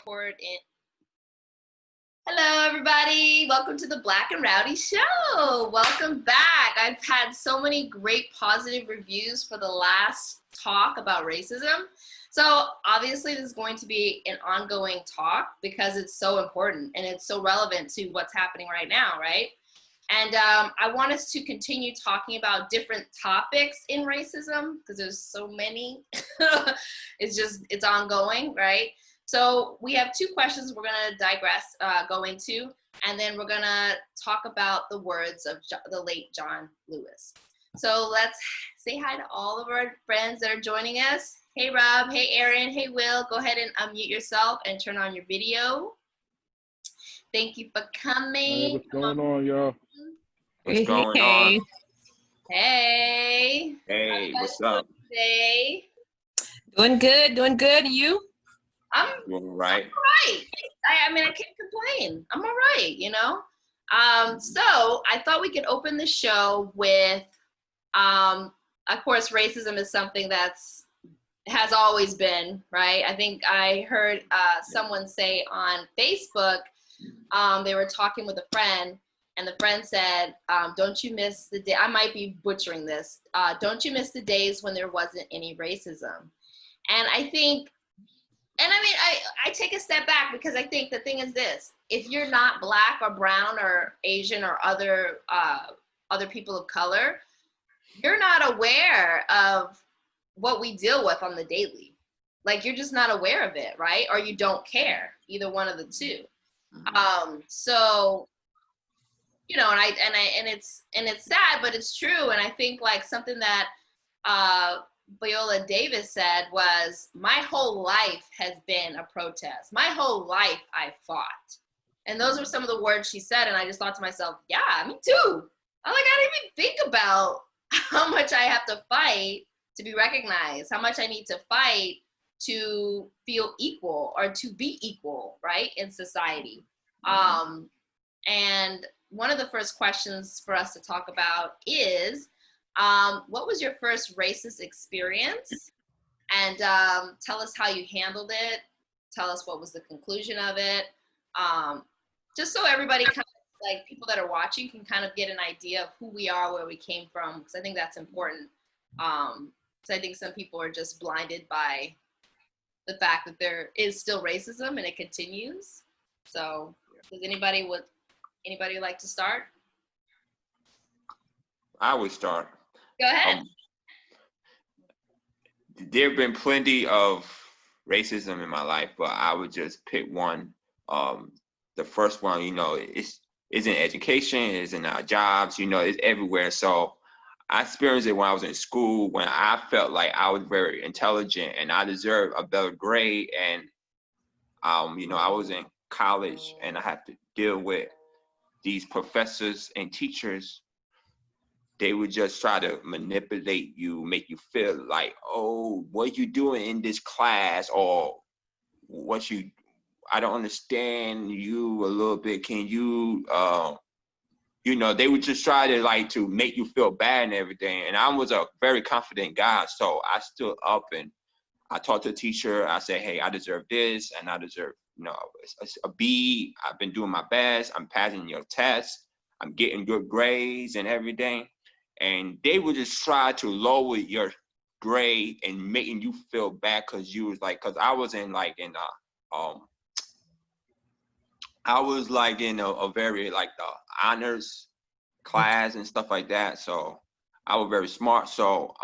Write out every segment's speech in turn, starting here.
record in. Hello, everybody. Welcome to the Black and Rowdy Show. Welcome back. I've had so many great positive reviews for the last talk about racism. So obviously this is going to be an ongoing talk because it's so important and it's so relevant to what's happening right now, right? And I want us to continue talking about different topics in racism because there's so many. It's ongoing, right? So we have two questions we're going to go into, and then we're going to talk about the words of the late John Lewis. So let's say hi to all of our friends that are joining us. Hey, Rob. Hey, Aaron. Hey, Will. Go ahead and unmute yourself and turn on your video. Thank you for coming. Hey, what's going on, y'all? What's going on? Hey. Hey, what's up? Today? Doing good. And you? I'm doing all right. I mean, I can't complain. I'm all right, you know? So I thought we could open the show with, of course, racism is something has always been, right? I think I heard someone say on Facebook, they were talking with a friend, and the friend said, don't you miss the day, I might be butchering this, don't you miss the days when there wasn't any racism? And I think, and I mean, I take a step back because I think the thing is this: if you're not Black or brown or Asian or other people of color, you're not aware of what we deal with on the daily. Like, you're just not aware of it, right? Or you don't care, either one of the two. So, you know, and it's sad, but it's true. And I think like something that Viola Davis said was, my whole life has been a protest. My whole life I fought. And those were some of the words she said. And I just thought to myself, yeah, me too. I didn't even think about how much I have to fight to be recognized, how much I need to fight to feel equal or to be equal, right, in society. And one of the first questions for us to talk about is, what was your first racist experience? And tell us how you handled it. Tell us what was the conclusion of it. Just so everybody, kind of, like people that are watching, can kind of get an idea of who we are, where we came from, because I think that's important. So I think some people are just blinded by the fact that there is still racism and it continues. So does anybody like to start? I would start. Go ahead. There have been plenty of racism in my life, but I would just pick one. The first one, you know, it's in education, it's in our jobs, you know, it's everywhere. So I experienced it when I was in school, when I felt like I was very intelligent and I deserved a better grade. And, you know, I was in college and I had to deal with these professors and teachers. They would just try to manipulate you, make you feel like, oh, what you doing in this class, or I don't understand you a little bit. Can you, you know, they would just try to make you feel bad and everything. And I was a very confident guy, so I stood up and I talked to the teacher. I said, hey, I deserve this, and I deserve, you know, a B. I've been doing my best. I'm passing your test. I'm getting good grades and everything. And they would just try to lower your grade and making you feel bad because you was like, because I was in a very like the honors class and stuff like that. So I was very smart. So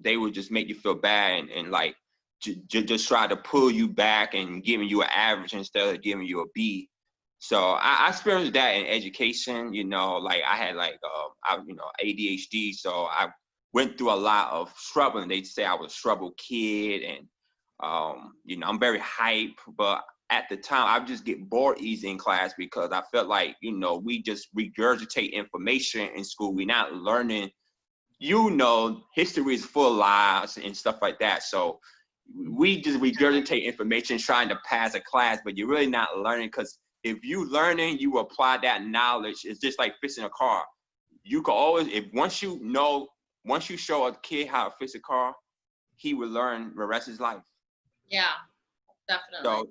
they would just make you feel bad and like just try to pull you back and giving you an average instead of giving you a B. So I experienced that in education, you know, like I had ADHD. So I went through a lot of trouble, and they'd say I was a trouble kid. And, you know, I'm very hype, but at the time I would just get bored easy in class because I felt like, you know, we just regurgitate information in school. We're not learning, you know, history is full of lies and stuff like that. So we just regurgitate information trying to pass a class, but you're really not learning, because if you learning, you apply that knowledge. It's just like fixing a car. You can always, once you show a kid how to fix a car, he will learn the rest of his life. Yeah, definitely. So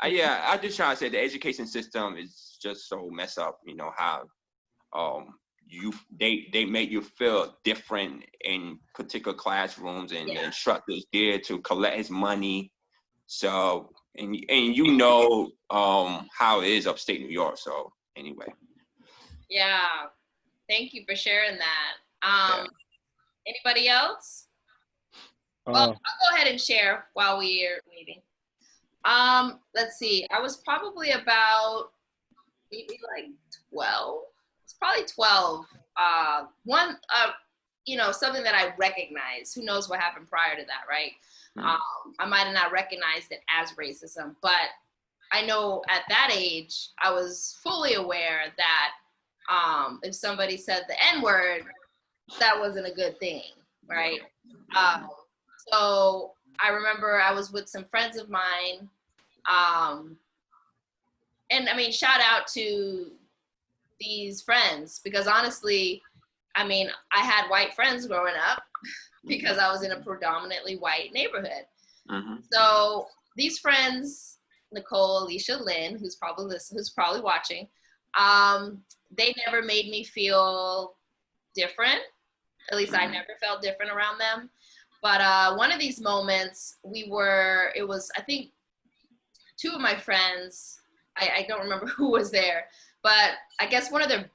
Yeah, I just try to say the education system is just so messed up. You know how they make you feel different in particular classrooms, and the instructors there to collect his money. So and you know how it is upstate New York. So anyway. Yeah. Thank you for sharing that. Anybody else? Well, I'll go ahead and share while we're waiting. Let's see. I was probably about maybe like 12. It's probably 12. Something that I recognize. Who knows what happened prior to that, right? I might have not recognized it as racism, but I know at that age, I was fully aware that if somebody said the N-word, that wasn't a good thing, right? So I remember I was with some friends of mine, and I mean, shout out to these friends, because honestly, I mean, I had white friends growing up because I was in a predominantly white neighborhood. So these friends, Nicole, Alicia, Lynn, who's probably watching, they never made me feel different. At least I never felt different around them. But one of these moments, it was, I think, two of my friends, I don't remember who was there, but I guess one of their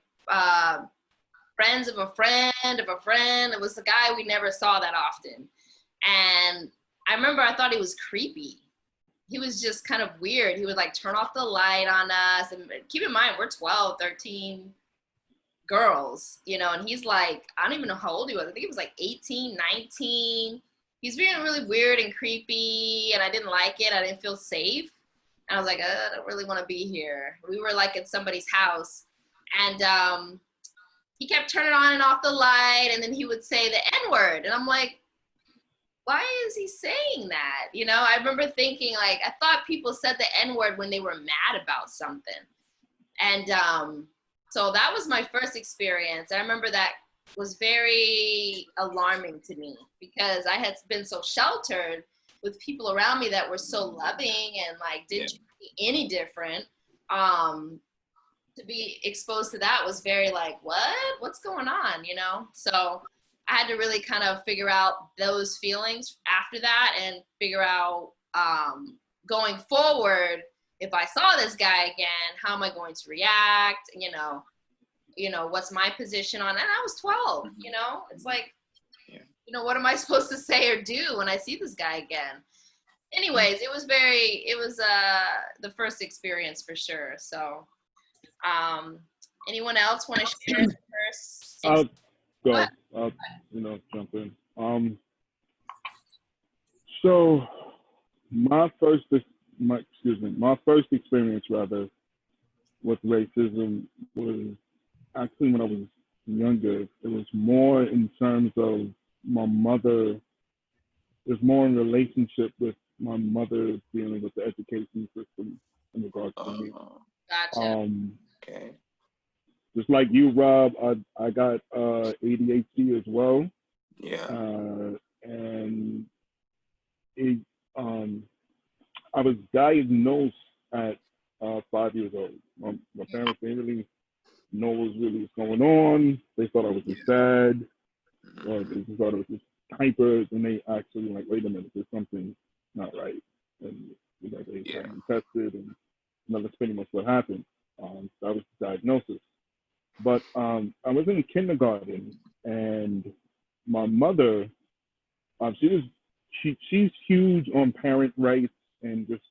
friends of a friend of a friend, it was a guy we never saw that often. And I remember I thought he was creepy. He was just kind of weird. He would like turn off the light on us. And keep in mind, we're 12, 13 girls, and he's like, I don't even know how old he was. I think he was like 18, 19. He's being really weird and creepy, and I didn't like it. I didn't feel safe. And I was like, I don't really want to be here. We were like at somebody's house, and he kept turning on and off the light, and then he would say the N-word. And I'm like, why is he saying that? I remember thinking, like, I thought people said the N-word when they were mad about something. And so that was my first experience. I remember that was very alarming to me because I had been so sheltered with people around me that were so loving and like didn't treat me any different. To be exposed to that was very like, what's going on, So I had to really kind of figure out those feelings after that and figure out going forward, if I saw this guy again, how am I going to react? What's my position on? And I was 12, it's like, what am I supposed to say or do when I see this guy again? Anyways, it was the first experience for sure. So, anyone else want to share the first? I'll go. I'll, jump in. So my first experience rather with racism was actually when I was younger. It was more in terms of my mother. It was more in relationship with my mother dealing with the education system in regards to me. Gotcha. Okay. Just like you, Rob, I got ADHD as well. Yeah. And I was diagnosed at 5 years old. My parents didn't really know what was going on. They thought I was just sad, or they just thought I was just hyper, and they actually like, wait a minute, there's something not right. And they got me tested, and that's pretty much what happened. That was the diagnosis. But I was in kindergarten, and my mother, she's huge on parent rights and just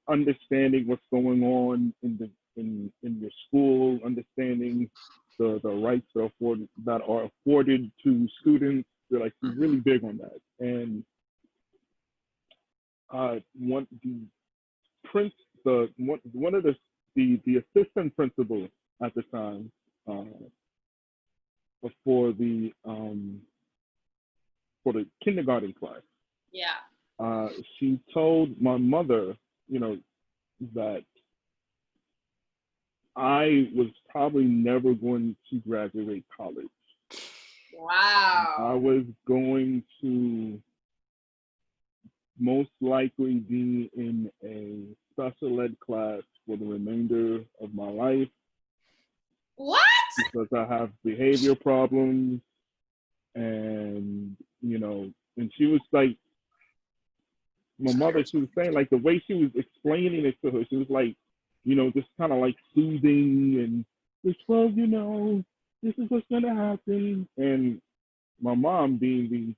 understanding what's going on in your school, understanding the rights that are afforded to students. They're like really big on that. And one of the assistant principal at the time for the kindergarten class. Yeah. She told my mother, that I was probably never going to graduate college. Wow. I was going to most likely be in a special ed class for the remainder of my life What? because I have behavior problems. And, you know, and she was like, my mother, she was saying, like, the way she was explaining it to her, she was like, you know, just kind of like soothing and just, well, you know, this is what's going to happen. And my mom, being the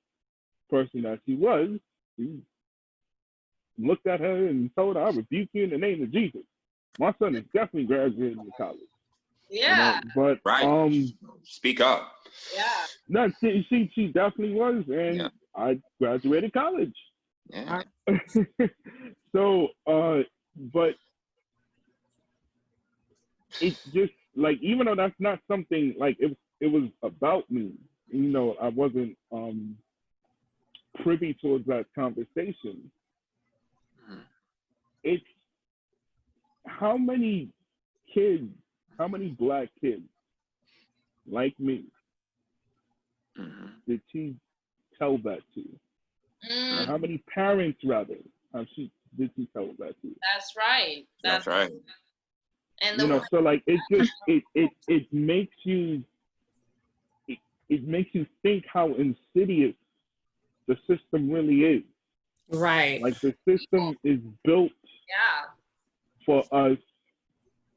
person that she was, she looked at her and told her, I rebuke you in the name of Jesus. My son is definitely graduating to college. Yeah. You know? But Right. Speak up. Yeah. no, she definitely was, and Yeah. I graduated college. Yeah. So, but it just like, even though that's not something like it was about me, you know, I wasn't privy towards that conversation. Mhm. It's how many kids, how many black kids like me Mhm. did she tell that to? Or Mm, how many parents, rather, did she tell that to? that's right. That's right. And You know, the so like it just it makes you it makes you think how insidious the system really is. Right. Like the system is built yeah. for us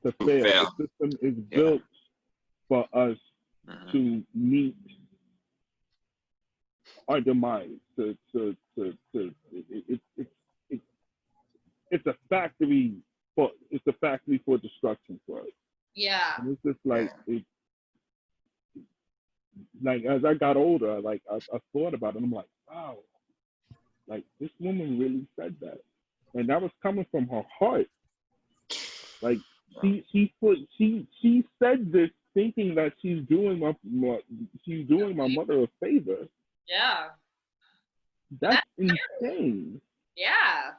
to To fail. fail. The system is Yeah. built for us Mhm. to meet our demise. It's a factory for destruction for us. Yeah. And it's just like Yeah. like as I got older, I thought about it and I'm like, wow, like this woman really said that. And that was coming from her heart. Like she said this thinking that she's doing my mother a favor. Yeah. That's That, insane. yeah.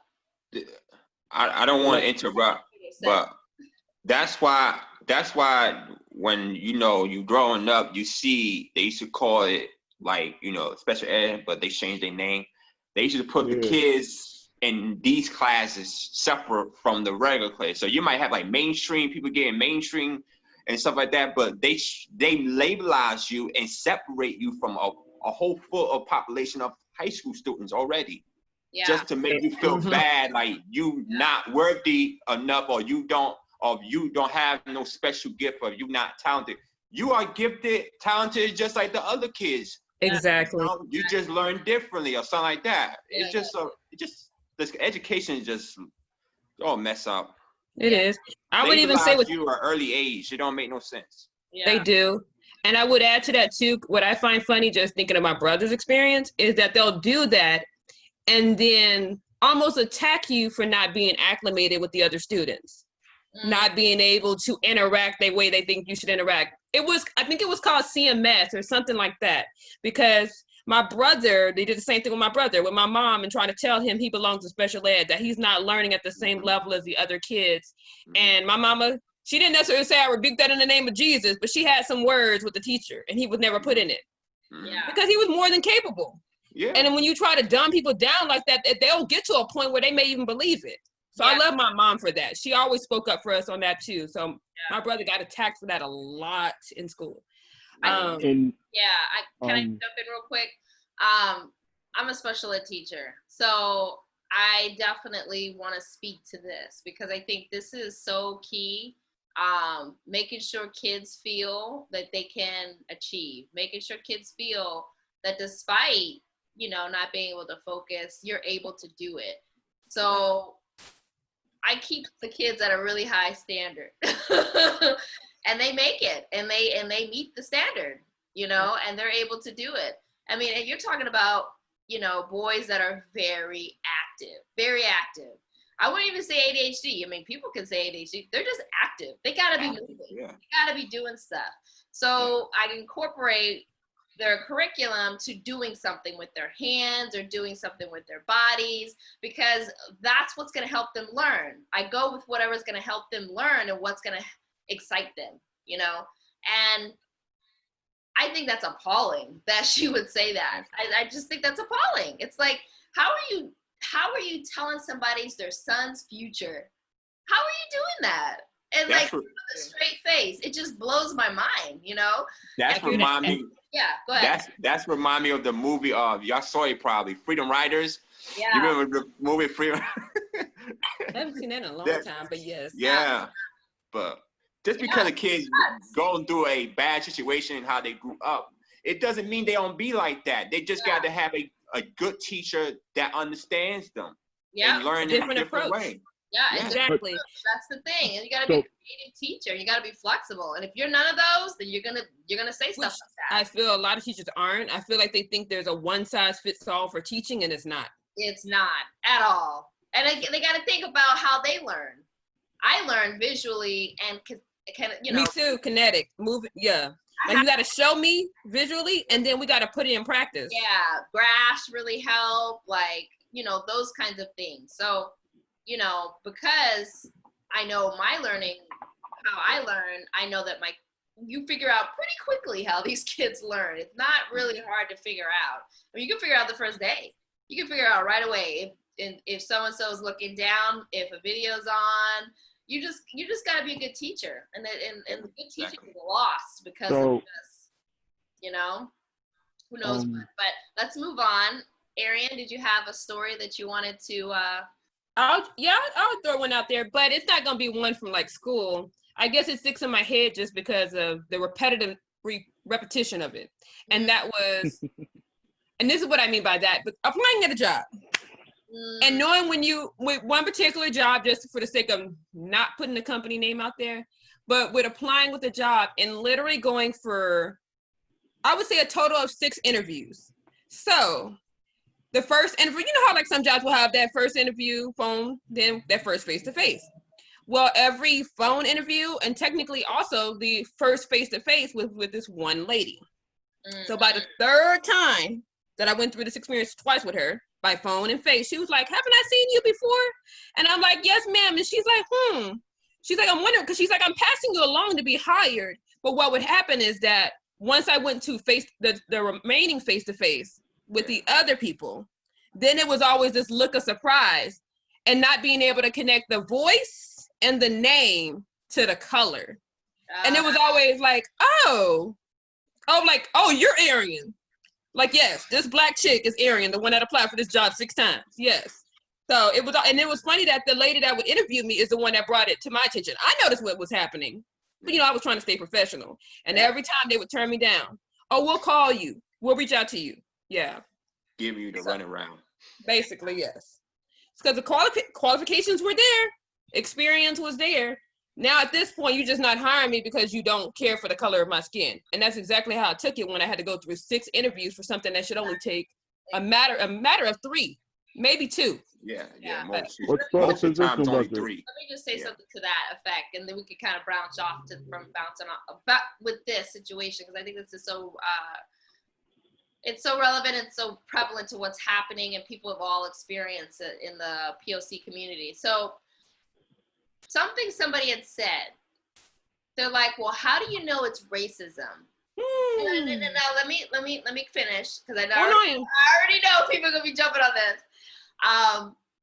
I don't want to Like, interrupt, but that's why when you growing up, you see they used to call it like special ed, but they changed their name. They used to put the yeah, kids in these classes separate from the regular class. So you might have like mainstream people getting mainstream and stuff like that, but they labelize you and separate you from a whole full population of high school students already, Yeah. just to make you feel Mhm. bad, like you not worthy enough, or you don't have no special gift, or you not talented. You are gifted, talented, just like the other kids. Exactly. You just learn differently or something like that. Yeah, It's just this education is just mess up. It Yeah. is. I would even say Labelize with you at early age. It don't make no sense. they Yeah. do. And I would add to that too, what I find funny just thinking of my brother's experience is that they'll do that and then almost attack you for not being acclimated with the other students, not being able to interact the way they think you should interact. I think it was called CMS or something like that, because my brother, they did the same thing with my brother, with my mom, and trying to tell him he belongs to special ed, that he's not learning at the same level as the other kids. And my mama, she didn't necessarily say I rebuke that in the name of Jesus, but she had some words with the teacher and he was never put in it Yeah. because he was more than capable. Yeah. And then when you try to dumb people down like that, they'll get to a point where they may even believe it. So I Yeah. love my mom for that. She always spoke up for us on that too. So Yeah. my brother got attacked for that a lot in school. and Can I jump in real quick? I'm a special ed teacher, so I definitely want to speak to this because I think this is so key. Making sure kids feel that they can achieve, making sure kids feel that despite not being able to focus, you're able to do it. So I keep the kids at a really high standard. And they make it, and they meet the standard, and they're able to do it. I mean, and you're talking about, boys that are very active, very active. I wouldn't even say ADHD. I mean, people can say ADHD. They're just active. They gotta be moving. Yeah. They gotta be doing stuff. So I incorporate their curriculum to doing something with their hands or doing something with their bodies, because that's what's going to help them learn. I go with whatever's going to help them learn and what's going to excite them, and I think that's appalling that she would say that. I just think that's appalling. It's like, how are you telling somebody their son's future How are you doing that? And That's like what, with a straight face, it just blows my mind, you know? that's I hear remind that. me. Yeah, go ahead. That's remind me of the movie of y'all saw it probably, Freedom Riders. Yeah. You remember the movie Freedom? I haven't seen that in a long That- time, but yes. Yeah, but just because the kids going through a bad situation and how they grew up, it doesn't mean they don't be like that. They just got to have a good teacher that understands them Yeah. and learn in a Different different approach. way. Yeah, Yeah. it's Exactly. that's the thing. And you gotta be So- a creative teacher. You gotta be flexible. And if you're none of those, then you're gonna say Which stuff like that. I feel a lot of teachers aren't. I feel like they think there's a one size fits all for teaching, and it's not. It's not at all. And they gotta think about how they learn. I learn visually and can you know. Me too. Kinetic, move. Yeah. Like you got to show me visually, and then we got to put it in practice. Yeah, graphs really help, like, you know, those kinds of things. So, you know, because I know my learning, how I learn, I know that you figure out pretty quickly how these kids learn. It's not really hard to figure out. I mean, you can figure out the first day. You can figure out right away if so-and-so is looking down, if a video's on. You just gotta be a good teacher, and the good teaching is lost because of this. You know, who knows what? But let's move on. Arian, did you have a story that you wanted to? I'll throw one out there, but it's not gonna be one from like school. I guess it sticks in my head just because of the repetitive repetition of it, and that was, and this is what I mean by that. But applying at a job. And knowing with one particular job, just for the sake of not putting the company name out there, but with applying with a job and literally going for, I would say a total of 6 interviews. So the first interview, you know how like some jobs will have that first interview phone, then that first face-to-face. Well, every phone interview and technically also the first face-to-face with this one lady. So by the 3rd time that I went through this experience twice with her, by phone and face, she was like, haven't I seen you before? And I'm like, yes, ma'am. And she's like, She's like, I'm wondering, because she's like, I'm passing you along to be hired. But what would happen is that once I went to face the remaining face-to-face with the other people, then it was always this look of surprise and not being able to connect the voice and the name to the color. And it was always like, oh, you're Arian. Like, yes, this black chick is Arian, the one that applied for this job 6 times. Yes. So it was funny that the lady that would interview me is the one that brought it to my attention. I noticed what was happening, but I was trying to stay professional. And every time they would turn me down. Oh, we'll call you. We'll reach out to you. Yeah. Give you the runaround. Basically, yes. Because the qualifications were there. Experience was there. Now at this point, you're just not hiring me because you don't care for the color of my skin. And that's exactly how I took it when I had to go through 6 interviews for something that should only take a matter of 3, maybe 2. Yeah. What sort of Most of the time, position it's only was it? 3. Let me just say something to that effect, and then we could kind of bounce off from bouncing off about with this situation, because I think this is so it's so relevant and so prevalent to what's happening, and people have all experienced it in the POC community. So something somebody had said, they're like, well, how do you know it's racism? No, let me finish, because I already know people are gonna be jumping on this.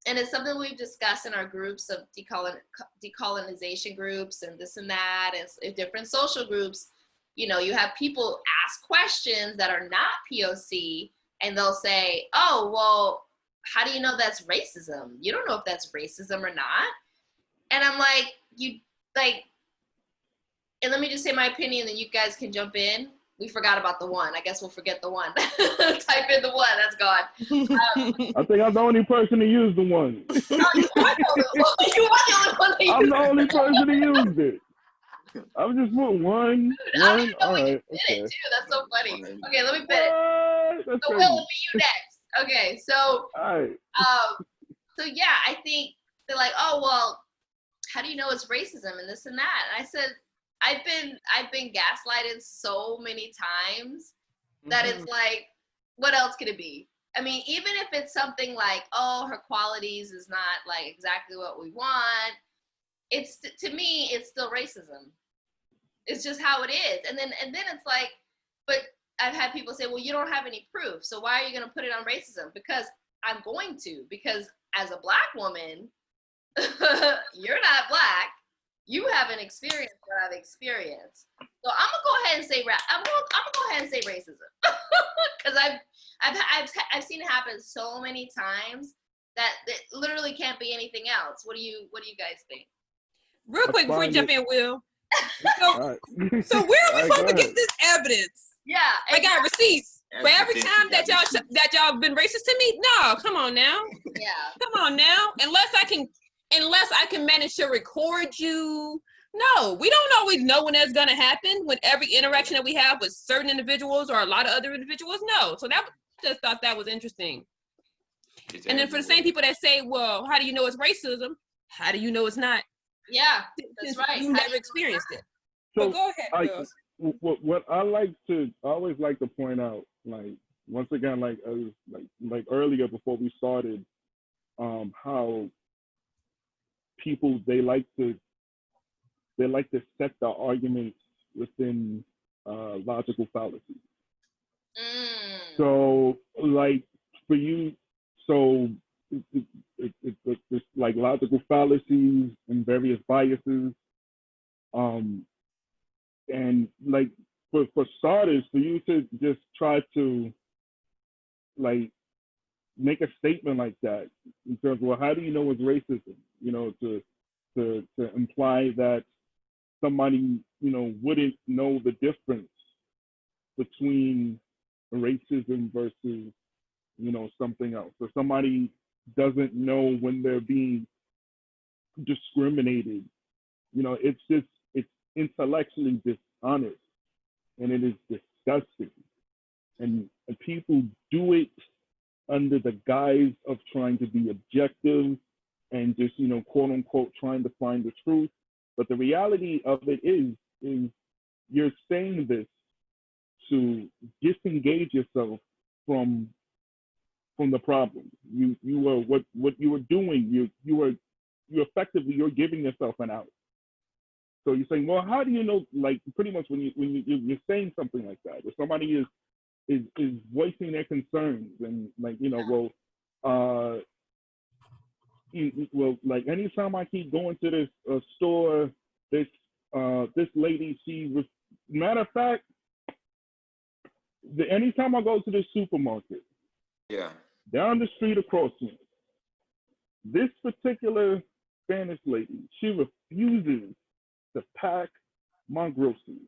And it's something we've discussed in our groups of decolonization groups and this and that, and different social groups. You have people ask questions that are not POC, and they'll say, oh, well, how do you know that's racism? You don't know if that's racism or not. And I'm like, and let me just say my opinion, then you guys can jump in. We forgot about the one. I guess we'll forget the one. Type in the one. That's gone. I think I'm the only person to use the one. You are the only one that I'm the only person to use it. I was just put one. All right. Okay. Too. That's so funny. Okay, let me finish. That's So crazy. Will, it'll be you next. Okay, so All right. so yeah, I think they're like, oh well, how do you know it's racism and this and that? And I said, I've been gaslighted so many times that it's like, what else could it be? I mean, even if it's something like, oh, her qualities is not like exactly what we want, to me, it's still racism. It's just how it is. And then it's like, but I've had people say, well, you don't have any proof, so why are you going to put it on racism? Because I'm going to, because as a Black woman, You're not black. You haven't experienced what I've experienced. So I'm gonna go ahead and say I'm gonna go ahead and say racism because I've seen it happen so many times that it literally can't be anything else. What do you guys think? Real quick before you jump in, Will. So, right. so where are we All right, supposed go to get ahead. this evidence? Yeah, I got receipts. But every Evidence, time that you got y'all been racist to me, no, come on now. yeah. Come on now. Unless I can manage to record you. No, we don't always know when that's gonna happen. When every interaction that we have with certain individuals or a lot of other individuals, no. So that just thought that was interesting. It's And then for the same people that say, well, how do you know it's racism? How do you know it's not? Yeah, that's right. You never experienced it. So But go ahead, Will. what I always like to point out, like once again, like earlier before we started, how people they like to set the argument within logical fallacies. So like for you, so it's like logical fallacies and various biases, and like for starters, for you to just try to like make a statement like that in terms of, well, how do you know it's racism? You know, to imply that somebody, you know, wouldn't know the difference between racism versus, you know, something else. Or somebody doesn't know when they're being discriminated. You know, it's intellectually dishonest, and it is disgusting. And people do it under the guise of trying to be objective and just, you know, quote unquote, trying to find the truth. But the reality of it is you're saying this to disengage yourself from the problem. You are what you were doing. You effectively you're giving yourself an out. So you're saying, well, how do you know? Like pretty much when you're saying something like that, if somebody is voicing their concerns and like, you know, well, like anytime I keep going to this store, this lady, matter of fact, anytime I go to this supermarket, Yeah. down the street across me, this particular Spanish lady, she refuses to pack my groceries.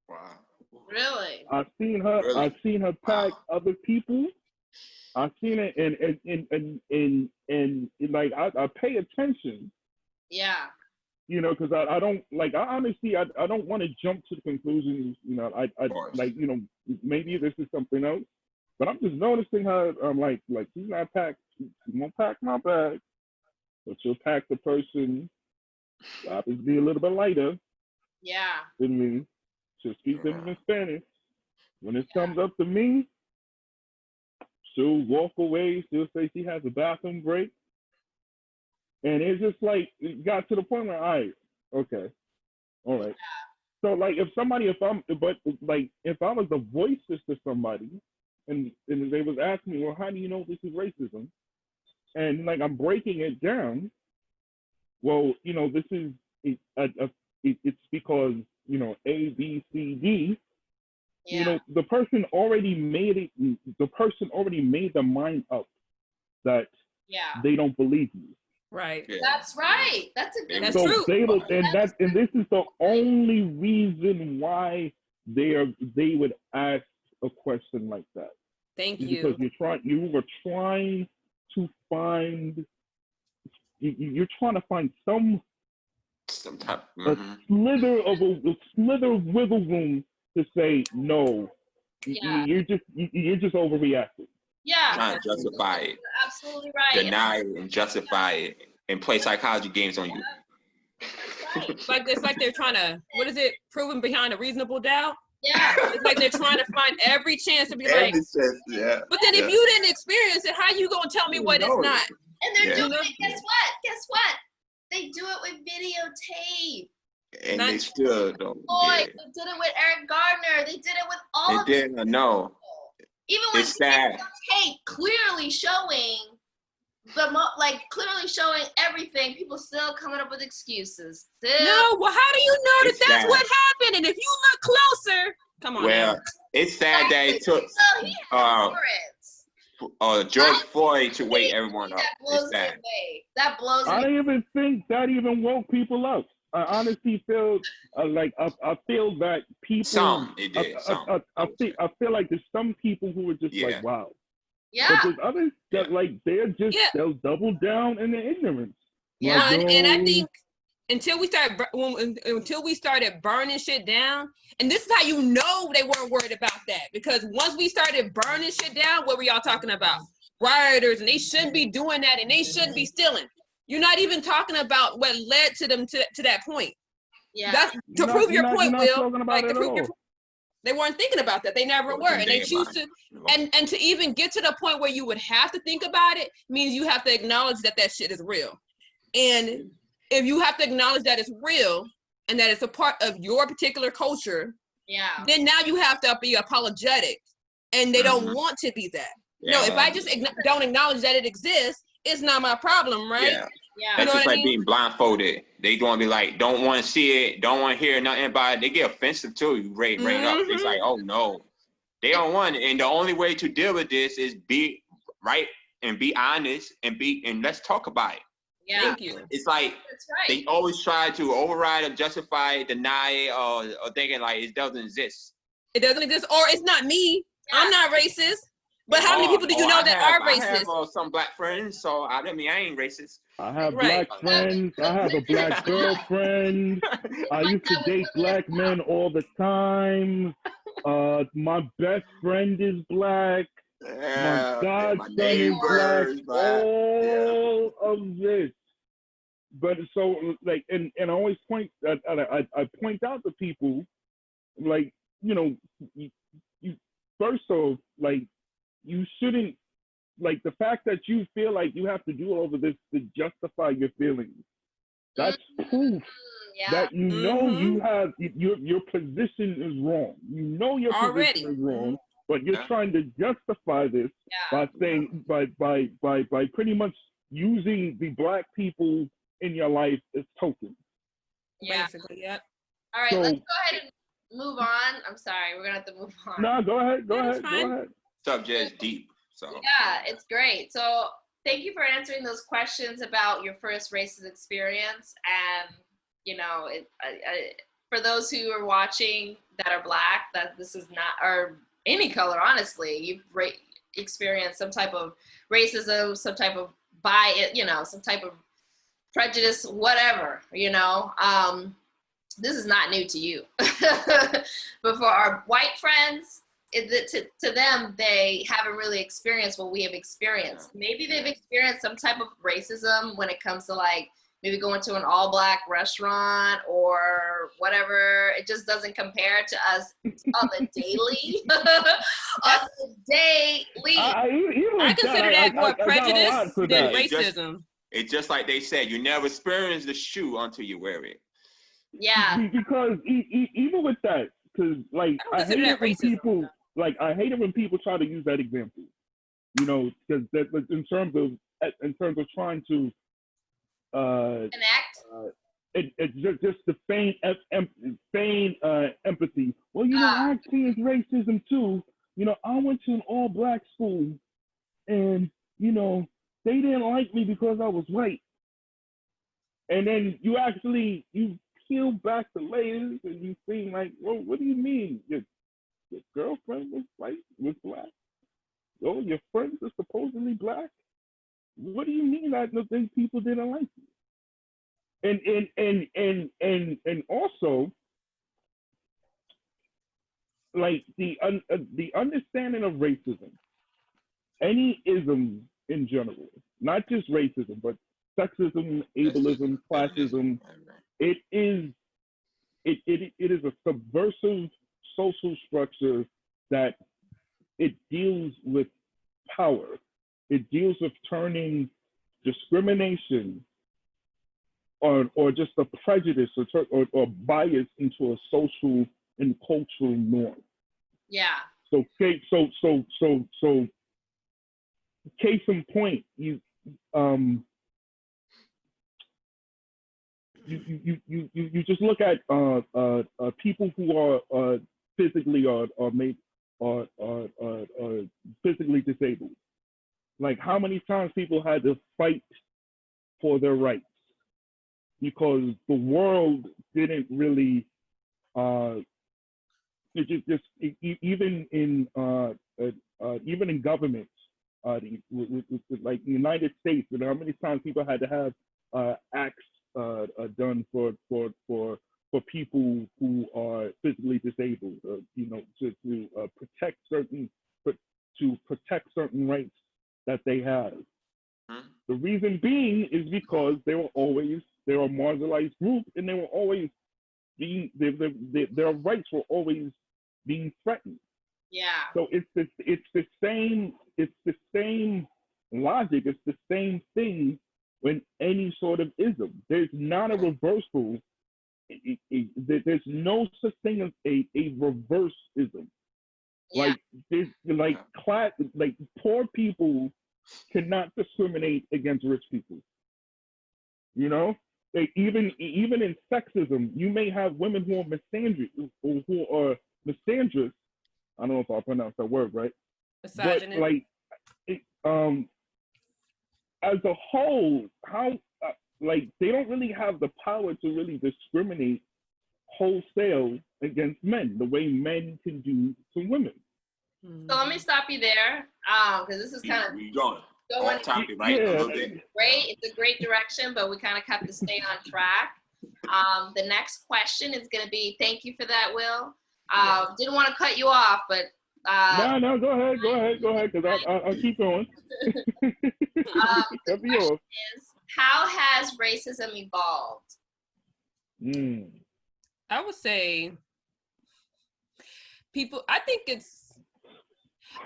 Wow. Really? I've seen her pack other people. I've seen it and like I pay attention. Yeah. You know, because I don't like I honestly I don't want to jump to the conclusions, you know, I like, you know, maybe this is something else. But I'm just noticing her like she's not packed, she won't pack my bag, but she'll pack the person obviously a little bit lighter Yeah. than me. She'll speak them in Spanish. When it comes up to me, she'll walk away. She'll say she has a bathroom break. And it's just like, it got to the point where, all right, okay, all right. So like if I was the voices to somebody and they was asking me, well, how do you know this is racism? And like I'm breaking it down. Well, you know, this is, it's because, you know, A, B, C, D. Yeah. You know, the person already made the mind up that they don't believe you. Right. Yeah. That's right. That's a good. That's So true. and this is the only reason why they would ask a question like that. Thank Is you. because you're trying to find some type. a slither of wiggle room to say no. Yeah. You're just overreacting. Yeah. Trying to justify it. You're absolutely right. Deny it and justify it and play psychology games on you. That's right. It's like they're trying to, what is it, proven behind a reasonable doubt? Yeah. It's like they're trying to find every chance to be Every like, sense, yeah. but then if you didn't experience it, how you gonna tell me what it's not? And they're Yeah. doing it. Guess what? They do it with videotape. And they still don't. They did it with Eric Gardner. They did it with all of They them. didn't know. Even with It's sad. tape clearly showing like clearly showing everything, people still coming up with excuses. Still. No, well, how do you know that It's that's sad. what happened? And if you look closer, come on Well, now. it's sad that it took Well, he had warrants. George Floyd to wake everyone up. That blows It's me sad. away. That blows I me. don't even think that even woke people up. I honestly feel like I feel that people. Some it did. Some. I feel like there's some people who are just Yeah. like, wow. Yeah. But there's others that Yeah. like Yeah. they'll double down in their ignorance. Yeah. Like, And I yo, think until we started burning shit down, and this is how you know they weren't worried about that, because once we started burning shit down, what were y'all talking about? Rioters, and they shouldn't be doing that, and they shouldn't be stealing. You're not even talking about what led to them to that point. Yeah. That's to prove your point, Will. Like to prove your point. They weren't thinking about that. They never were, and they choose to. And to even get to the point where you would have to think about it means you have to acknowledge that that shit is real. And if you have to acknowledge that it's real and that it's a part of your particular culture, Yeah. then now you have to be apologetic, and they don't want to be that. No, if I just don't acknowledge that it exists, it's not my problem, right? Yeah. Yeah. That's You know just what I like mean? being blindfolded. They gonna be like, don't want to see it, don't want to hear nothing about it. They get offensive too. You bring it up. It's like, oh no, they don't want it. And the only way to deal with this is be right and be honest and let's talk about it. Yeah. Thank you. It's like That's right. they always try to override or justify it, deny it, or thinking like it doesn't exist. It doesn't exist, or it's not me. Yeah. I'm not racist. But how many people do you know that are I racist? have some black friends, so I mean I ain't racist. I have Right. black friends. I have a black girlfriend. I used to date black men all the time. My best friend is black. My godson is black. All of this. But so like, and I always point, I point out to people, like, you know, you first off, like, you shouldn't, like, the fact that you feel like you have to do all of this to justify your feelings, that's proof that you know you have your position is wrong. You know your position is wrong, but you're trying to justify this by saying by pretty much using the black people in your life as tokens. Yeah. Basically, yeah. All right, So- let's go ahead and move on. I'm sorry, we're gonna have to move on. No, go ahead. That's fine. Subject is deep. So Yeah, it's great. So thank you for answering those questions about your first racist experience. And you know, for those who are watching that are black, that this is not, or any color, honestly, you've experienced some type of racism, some type of bias, you know, some type of prejudice, whatever, you know. This is not new to you. But for our white friends, to them, they haven't really experienced what we have experienced. Maybe they've experienced some type of racism when it comes to like maybe going to an all-black restaurant or whatever. It just doesn't compare to us on the daily. On the daily. I consider that more prejudice than racism. It's just like they said, you never experience the shoe until you wear it. Yeah. Because even with that, because like I hate it when people try to use that example. You know, because that in terms of trying to enact. It's just the feign empathy. Well, you know, I experienced racism too. You know, I went to an all-black school, and you know, they didn't like me because I was white. And then you peel back the layers, and you think like, well, what do you mean? Your girlfriend was white, was black? Oh, your friends are supposedly black? What do you mean that those people didn't like you? And also, like the understanding of racism, any ism in general, not just racism, but sexism, ableism, classism, it is a subversive social structure that it deals with power. It deals with turning discrimination or just a prejudice or bias into a social and cultural norm. Yeah. So case in point, you um, you just look at people who are physically or made or physically disabled. Like how many times people had to fight for their rights because the world didn't really even in governments, like the United States, you know, how many times people had to have acts done for people who are physically disabled, you know, to protect certain rights that they have. The reason being is because they're a marginalized group, and they were always being their rights were always being threatened. Yeah. So it's the same logic. It's the same thing when any sort of ism. There's not a reversal. There's no such thing as a reverse ism. Yeah. Like poor people cannot discriminate against rich people. You know, even in sexism, you may have women who are misandrous. I don't know if I'll pronounce that word right. Misogynist. But like, as a whole, how like they don't really have the power to really discriminate wholesale against men the way men can do to women. So let me stop you there, because this is kind of going off topic, right? Yeah. A little bit. great. It's a great direction, but we kind of have to stay on track. The next question is going to be, thank you for that, Will. Didn't want to cut you off, but No, go ahead, because I'll keep going. the question is, how has racism evolved? I would say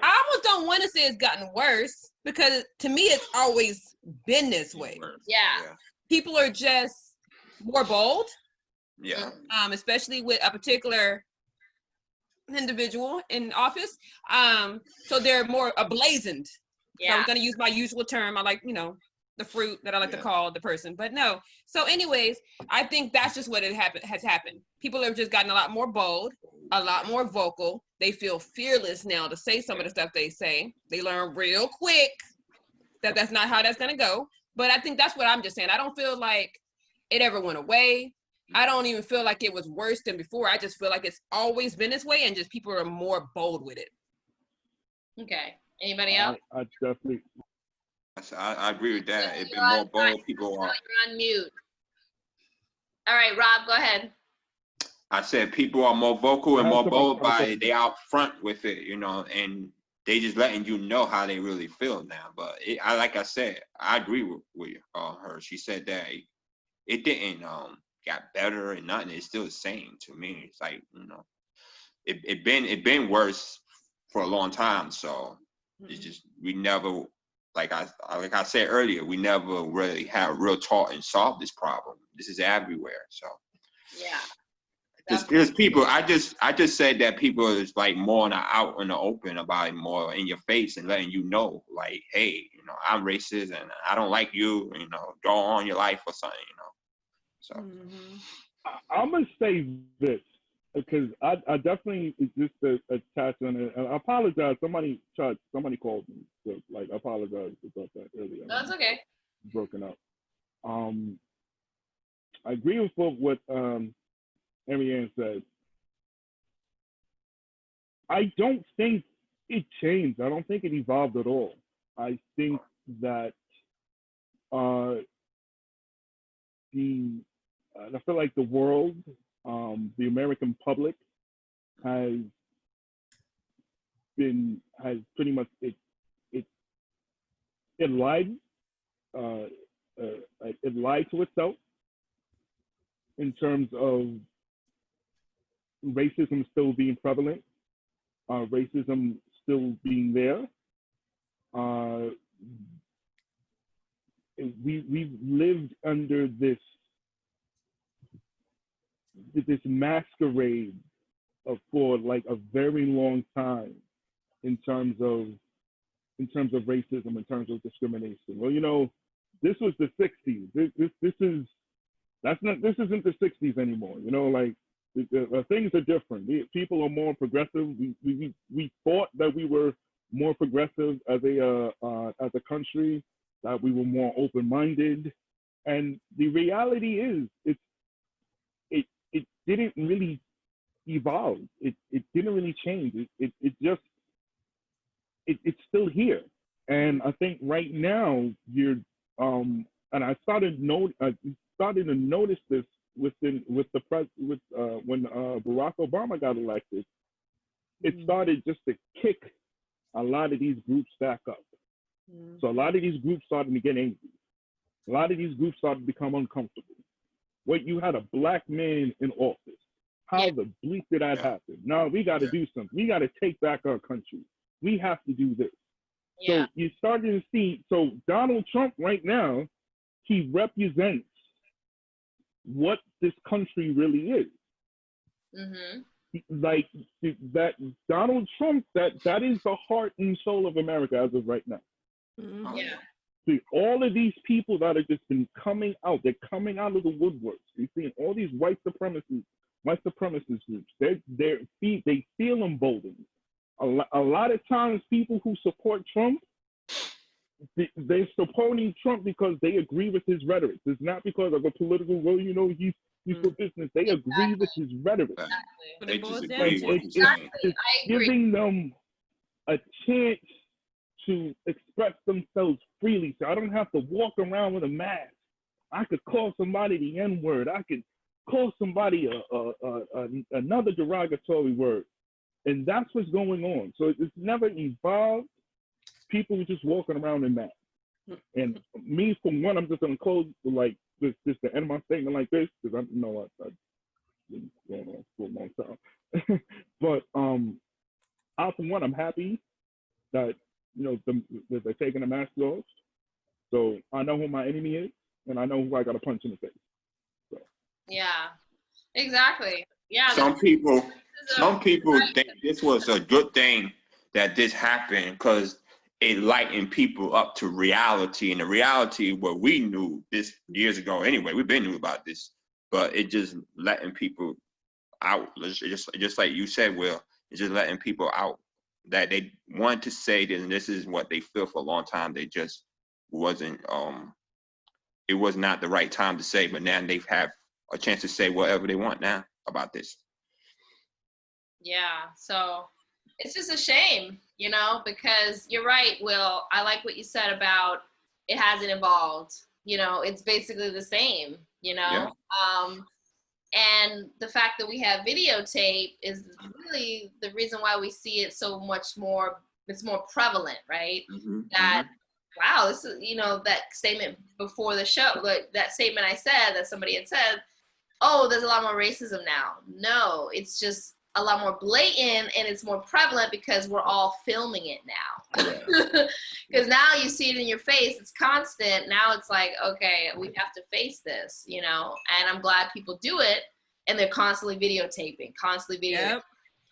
I almost don't want to say it's gotten worse, because to me it's always been this way. Yeah. People are just more bold. Yeah. Especially with a particular individual in office. So they're more ablazoned. Yeah. So I'm going to use my usual term. I like, you know, the fruit that I like to call the person, but no. So anyways, I think that's just what has happened. People have just gotten a lot more bold, a lot more vocal. They feel fearless now to say some of the stuff they say. They learn real quick that that's not how that's going to go. But I think that's what I'm just saying. I don't feel like it ever went away. I don't even feel like it was worse than before. I just feel like it's always been this way, and just people are more bold with it. Okay. Anybody else? I definitely. I agree with that. It's been more bold. People are. You're on mute. All right, Rob, go ahead. I said people are more vocal and more bold by they out front with it, you know, and they just letting you know how they really feel now. But like I said, I agree with her. She said that it didn't got better and nothing. It's still the same to me. It's like, you know, it been worse for a long time. So it's just we never, like I said earlier, we never really had real talk and solve this problem. This is everywhere. So yeah. There's people. I just said that people is like more out in the open about it, more in your face and letting you know, like, hey, you know, I'm racist and I don't like you. You know, go on your life or something. You know, so I'm gonna say this because I definitely just attach on it. I apologize. Somebody called me. So, like, I apologize about that earlier. No, it's okay. Broken up. I agree with what Marianne said. I don't think it changed. I don't think it evolved at all. I think that I feel like the world, the American public, has pretty much it lied to itself in terms of racism still being prevalent, racism still being there. We've lived under this masquerade for like a very long time in terms of in terms of racism, in terms of discrimination. Well, you know, this was the 60s. This isn't the 60s anymore. You know, like things are different. People are more progressive. We thought that we were more progressive as a country, that we were more open-minded, and the reality is it didn't really evolve. It didn't really change. It's still here. And I think right now and I started to notice this when Barack Obama got elected. It started just to kick a lot of these groups back up. So a lot of these groups started to get angry. A lot of these groups started to become uncomfortable. Wait, you had a black man in office. How the bleak did that happen? No, we got to do something. We got to take back our country. We have to do this. So you started to see, so Donald Trump right now, he represents what this country really is. Like that Donald Trump, that is the heart and soul of America as of right now. See, all of these people that have just been coming out, they're coming out of the woodworks. You're seeing all these white supremacist groups. They feel emboldened. A lot of times people who support Trump, they're supporting Trump because they agree with his rhetoric. It's not because of a political, well, you know, he's for business. They agree with his rhetoric. They just agree with what he's saying. It's giving them a chance to express themselves freely. So I don't have to walk around with a mask. I could call somebody the N-word. I could call somebody another derogatory word. And that's what's going on. So it's never evolved. People are just walking around in masks. And me, for one, I'm just going to close like this to end my statement like this, because I know I've been going on for a long time. But for one, I'm happy that, you know, that they're taking the mask off. So I know who my enemy is, and I know who I got to punch in the face. So. Yeah, exactly. Yeah. Some people think this was a good thing that this happened because it lightened people up to reality, and the reality where we knew this years ago anyway. We've been knew about this, but it just letting people out. Just like you said, Will, it's just letting people out that they want to say that this is what they feel for a long time. They just wasn't. It was not the right time to say, but now they have a chance to say whatever they want now about this. Yeah, so it's just a shame, you know, because you're right, Will. I like what you said about it hasn't evolved. You know, it's basically the same, you know. Yeah. And the fact that we have videotape is really the reason why we see it so much more. It's more prevalent, right? Wow, this is, you know, that statement before the show, like that statement I said that somebody had said, oh, there's a lot more racism now. No, it's just a lot more blatant, and it's more prevalent because we're all filming it now. Because now you see it in your face, it's constant. Now it's like, okay, we have to face this, you know, and I'm glad people do it, and they're constantly videotaping. Yep.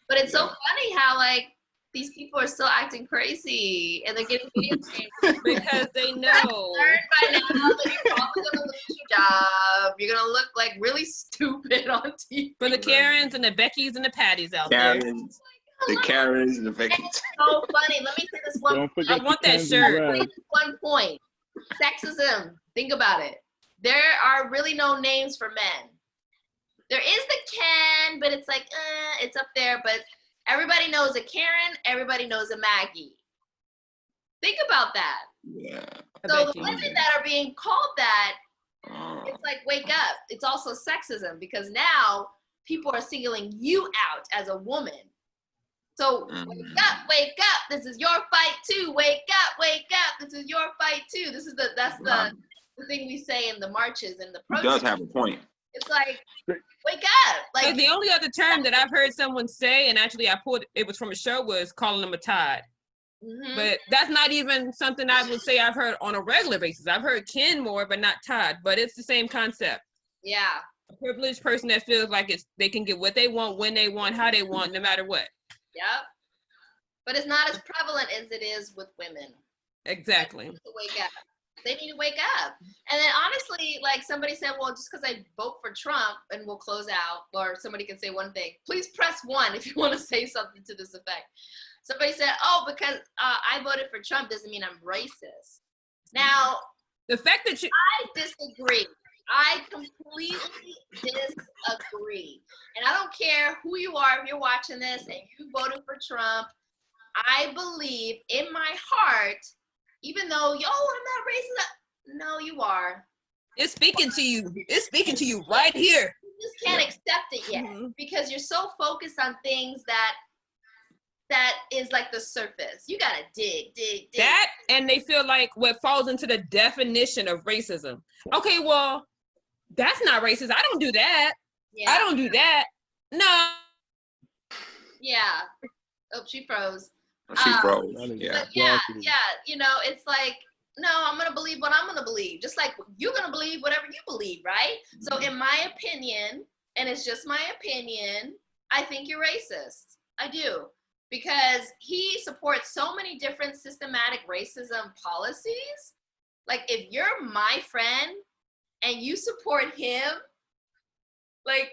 But it's so funny how, like, these people are still acting crazy, and they're getting videotaped because they know by now that you're probably gonna lose your job. You're gonna look like really stupid on TV. For the Karens and the Beckys and the Patties out there. The Karens and the Beckys. It's so funny. Let me say this one. I want that shirt. One point. Sexism. Think about it. There are really no names for men. There is the Ken, but it's like, it's up there, but everybody knows a Karen, everybody knows a Maggie. Think about that. Yeah. So the women that are being called that, it's like, wake up. It's also sexism, because now people are singling you out as a woman. So wake up. This is your fight too. Wake up. This is your fight too. That's the thing we say in the marches and the protests. It does have a point. It's like, wake up. Like, the only other term that I've heard someone say, and actually I pulled it was from a show, was calling them a Todd. But that's not even something I would say I've heard on a regular basis. I've heard Ken more, but not Todd. But it's the same concept. Yeah. A privileged person that feels like they can get what they want, when they want, how they want, no matter what. Yep. but it's not as prevalent as it is with women. Exactly. They need to wake up. They need to wake up. And then honestly, like somebody said, well, just because I vote for Trump, and we'll close out, or somebody can say one thing. Please press 1 if you want to say something to this effect. Somebody said, oh, because I voted for Trump doesn't mean I'm racist. Now, the fact that I disagree. I completely disagree. And I don't care who you are, if you're watching this and you voted for Trump, I believe in my heart, even though, yo, I'm not racist. No, you are. it's speaking to you. It's speaking to you right here. You just can't accept it yet because you're so focused on things that is like the surface. You gotta dig. That, and they feel like what falls into the definition of racism. Okay, well, that's not racist. I don't do that. Yeah. I don't do that. No. Yeah. Oh, she froze. She froze. Yeah. Yeah. You know, it's like, no, I'm gonna believe what I'm gonna believe. Just like you're gonna believe whatever you believe, right? So in my opinion, and it's just my opinion, I think you're racist. I do. Because he supports so many different systematic racism policies. Like if you're my friend and you support him, like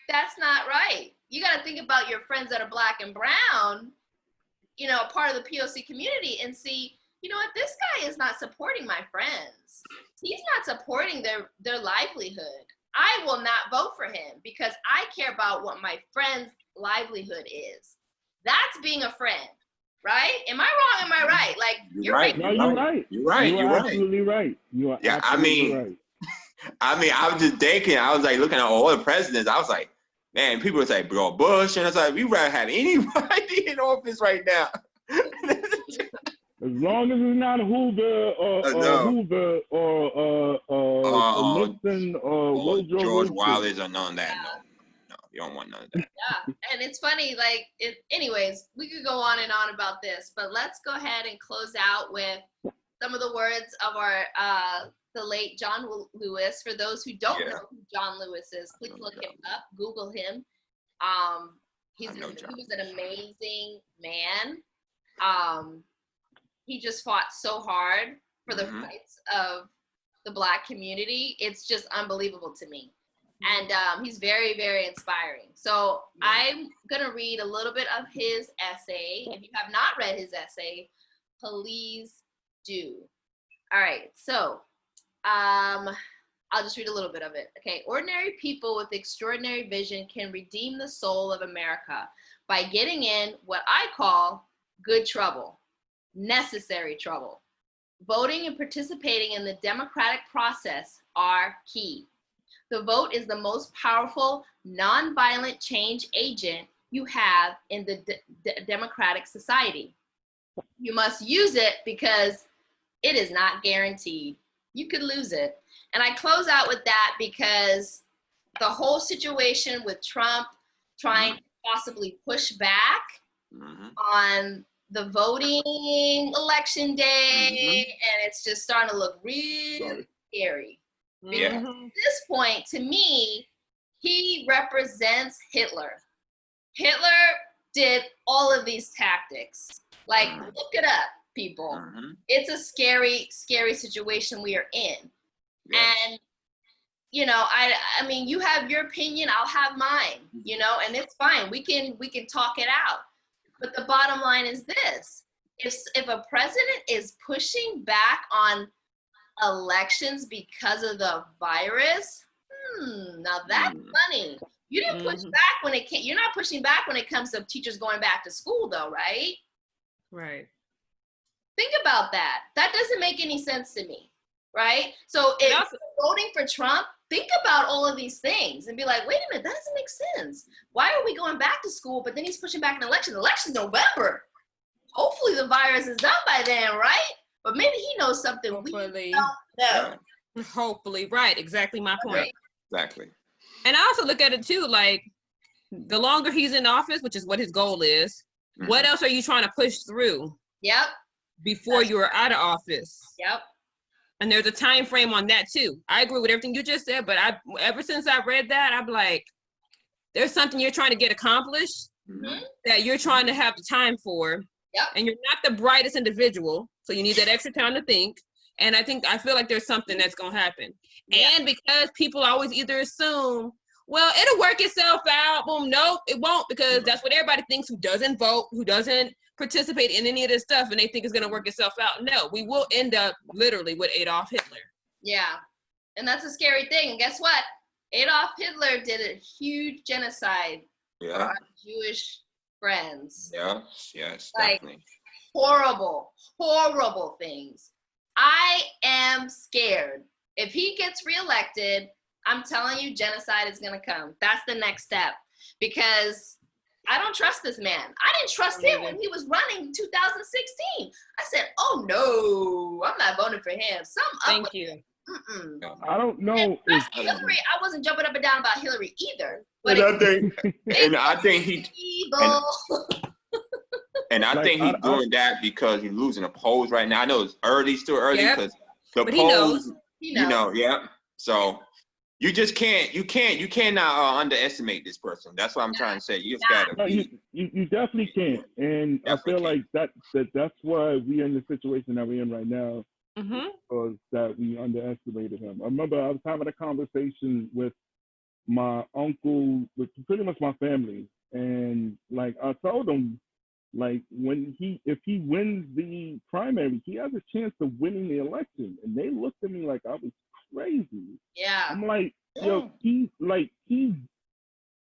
that's not right. You got to think about your friends that are black and brown, you know, part of the POC community, and see, you know what, this guy is not supporting my friends. He's not supporting their livelihood. I will not vote for him because I care about what my friend's livelihood is. That's being a friend, right? Am I wrong? Am I right? Like you're right. No, you're right. You're right. You're absolutely right. You are absolutely right. I was just thinking. I was like looking at all the presidents. I was like, man, people would say, bro, Bush, and I was like, we rather have anybody in office right now. As long as it's not Hoover or Nixon or Woodrow George Wilson. Wallace or none of that. No, you don't want none of that. Yeah, and it's funny, like, anyways, we could go on and on about this, but let's go ahead and close out with some of the words of our, the late John Lewis. For those who don't know who John Lewis is, please look him up, Google him. He was an amazing man. He just fought so hard for the rights of the Black community. It's just unbelievable to me. And he's very, very inspiring. So I'm going to read a little bit of his essay. If you have not read his essay, please do. All right. So I'll just read a little bit of it. Okay. Ordinary people with extraordinary vision can redeem the soul of America by getting in what I call good trouble, necessary trouble. Voting and participating in the democratic process are key. The vote is the most powerful, nonviolent change agent you have in the democratic society. You must use it because it is not guaranteed. You could lose it. And I close out with that because the whole situation with Trump trying to possibly push back on the voting election day, and it's just starting to look really scary. Because at this point, to me, he represents Hitler. Hitler did all of these tactics. Like, look it up, people. It's a scary, scary situation we are in. And, you know, I mean, you have your opinion, I'll have mine, you know, and it's fine. We can talk it out. But the bottom line is this. If a president is pushing back on elections because of the virus, now that's funny. You didn't push back when it came. You're not pushing back when it comes to teachers going back to school, though, right? Right. Think about that. That doesn't make any sense to me, right? So if you're voting for Trump, think about all of these things and be like, wait a minute, that doesn't make sense. Why are we going back to school, but then he's pushing back an election? The election's November. Hopefully the virus is done by then, right? But maybe he knows something we don't know. Hopefully, right. Exactly my point. Exactly. And I also look at it too, like the longer he's in office, which is what his goal is, what else are you trying to push through? Yep. Before you are out of office. Yep. And there's a time frame on that too. I agree with everything you just said, but ever since I read that, I'm like, there's something you're trying to get accomplished that you're trying to have the time for. Yep. And you're not the brightest individual, so you need that extra time to think. And I feel like there's something that's gonna happen. Yeah. And because people always either assume, well, it'll work itself out. Boom, no, it won't, because that's what everybody thinks who doesn't vote, who doesn't participate in any of this stuff, and they think it's gonna work itself out. No, we will end up literally with Adolf Hitler. Yeah. And that's a scary thing. And guess what? Adolf Hitler did a huge genocide for Yeah. our Jewish friends. Yes, Like, definitely. horrible, horrible things. I am scared. If he gets reelected, I'm telling you, genocide is going to come. That's the next step. Because I don't trust this man. I didn't trust him when he was running in 2016. I said, oh no, I'm not voting for him. Thank you. I don't know if if Hillary, I wasn't jumping up and down about Hillary either. But And I think he evil. and I Like, think he's doing that because he's losing the polls right now. I know it's still early, Yep. because the But he polls, knows. You know. yeah. So you just you cannot underestimate this person. That's what I'm trying to say. You just gotta no, be. you definitely can't, and I Definitely feel can't. like that's why we're in the situation that we're in right now, Mm-hmm. because that we underestimated him. I remember I was having a conversation with my uncle, with pretty much my family, and like I told him, like if he wins the primary, he has a chance of winning the election, and they looked at me like I was crazy. Yeah. I'm like, yo, he's like you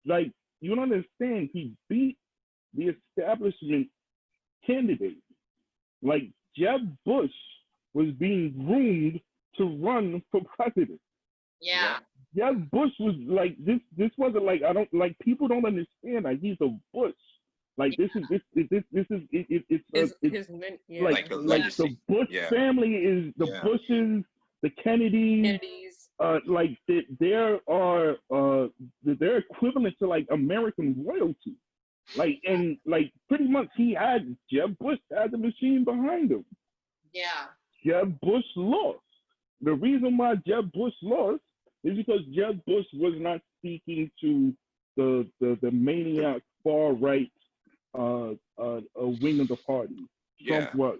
don't understand. He beat the establishment candidate. Like Jeb Bush was being groomed to run for president. Yeah. Jeb Bush was like this wasn't like I don't like people don't understand like he's a Bush. Like this is Like a legacy. the Bush family is the Bushes, the Kennedys. Like there are they're equivalent to like American royalty. Like and like pretty much Jeb Bush had the machine behind him. Yeah. Jeb Bush lost. The reason why Jeb Bush lost is because Jeb Bush was not speaking to the maniac far right wing of the party. Trump was.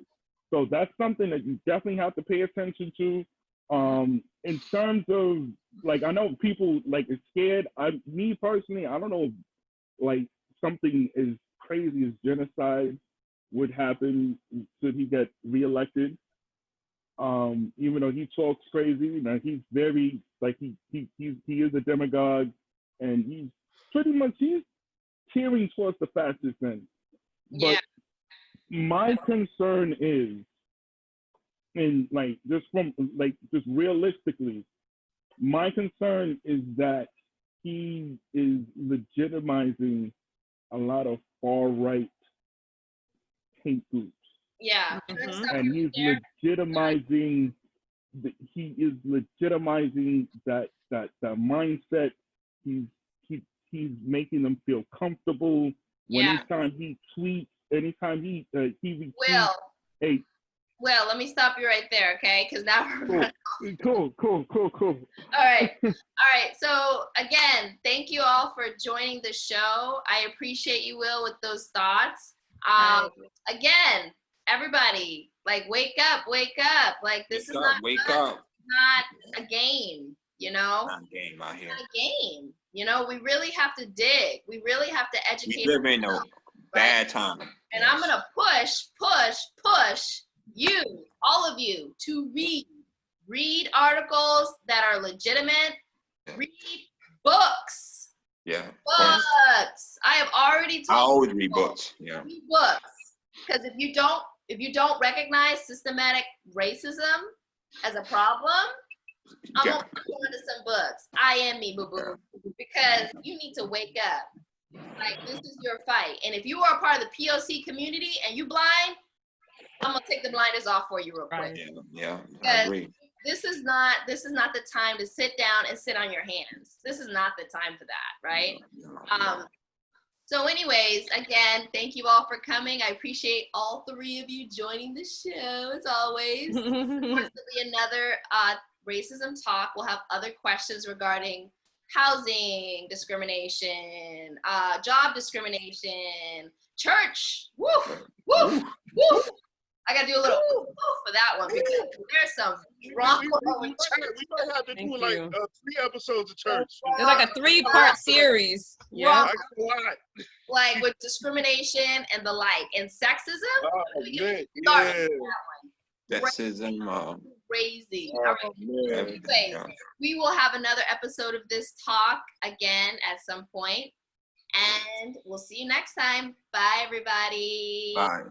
So that's something that you definitely have to pay attention to. In terms of like, I know people like are scared. Me personally, I don't know if like something as crazy as genocide would happen should he get reelected. Even though he talks crazy, now he's very like he is a demagogue, and he's tearing towards the fascist end. But my concern is, and like just realistically, my concern is that he is legitimizing a lot of far right hate groups. Yeah. And he's legitimizing that mindset. He's making them feel comfortable. Anytime he tweets, anytime he retweets, Will, let me stop you right there, okay? Because now we're cool. All right. So again, thank you all for joining the show. I appreciate you, Will, with those thoughts. Again, everybody, like wake up. Like this is not a game, you know? Not a game out here. It's not a game. You know, we really have to dig. We really have to educate. We live in a bad time. And I'm gonna push you, all of you, to read articles that are legitimate. Read books. Yeah. Books. I have already told I always read books. Yeah. Read books. Because if you don't recognize systematic racism as a problem, I'm gonna put you into some books. I am me, boo-boo. Because you need to wake up. Like, this is your fight. And if you are a part of the POC community and you blind, I'm gonna take the blinders off for you real quick. Yeah, I agree. This is not the time to sit down and sit on your hands. This is not the time for that, right? So anyways, again, thank you all for coming. I appreciate all three of you joining the show, as always. There'll be another racism talk. We'll have other questions regarding housing discrimination, job discrimination, church. Woof, woof, woof. I gotta do a little woof for that one because there's some drama with church. We might have to Thank do like you. 3 episodes of church. It's like a 3-part series. Yeah. I got a lot. Like with discrimination and the like, and sexism. Oh, We man, get started yeah. with that one. Sexism, Crazy. Oh, All right. man. everything. Anyways, Yeah. we will have another episode of this talk again at some point, and we'll see you next time. Bye, everybody. Bye.